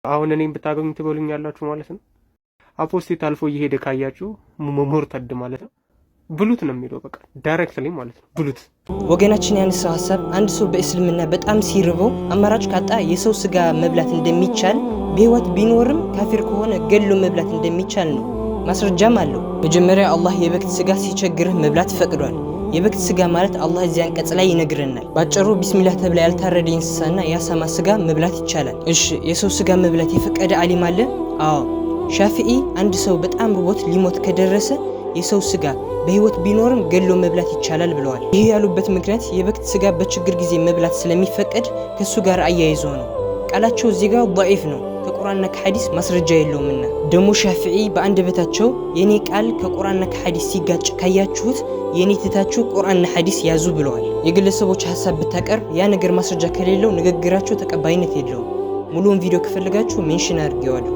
አሁን እኔም ብታገኙ ትበሉኛላችሁ ማለት ነው። አፖስቴት አልፎ እየሄደ ካያችሁ ሞርተድ ማለት ነው። ብሉት ነው የሚለው በቃ ዳይሬክትሊ ማለት ነው። ብሉት። ወገናችን ያነሳው ሐሳብ አንድ ሰው በእስልምና በጣም ሲርበው አማራጭ ካጣ የሰው ስጋ መብላት እንደሚቻል በህይወት ቢኖርም ካፊር ከሆነ ገሎ መብላት እንደሚቻል ነው። ማስረጃም አለው። መጀመሪያ አላህ የበክት ስጋ ሲቸግርህ መብላት ፈቅዷል። የበክት ስጋ ማለት አላህ እዚህ አንቀጽ ላይ ይነግረናል። ባጭሩ ቢስሚላህ ተብላ ያልታረደ እንስሳና የአሳማ ስጋ መብላት ይቻላል። እሺ የሰው ስጋ መብላት የፈቀደ አሊም አለ? አዎ ሻፊዒ አንድ ሰው በጣም ርቦት ሊሞት ከደረሰ የሰው ስጋ በህይወት ቢኖርም ገሎ መብላት ይቻላል ብለዋል። ይህ ያሉበት ምክንያት የበክት ስጋ በችግር ጊዜ መብላት ስለሚፈቀድ ከሱ ጋር አያይዞ ነው። ቃላቸው እዚህ ጋር ضعيف ነው፣ ከቁርአንና ከሐዲስ ማስረጃ የለውምና። ደሞ ሻፊዒ በአንደበታቸው የኔ ቃል ከቁርአንና ከሐዲስ ሲጋጭ ካያችሁት የኔ ትታችሁ ቁርአንና ሐዲስ ያዙ ብለዋል። የግለሰቦች ሐሳብ ብታቀርብ ያ ነገር ማስረጃ ከሌለው ንግግራቸው ተቀባይነት የለውም። ሙሉውን ቪዲዮ ከፈለጋችሁ ሜንሽን አድርጌዋለሁ።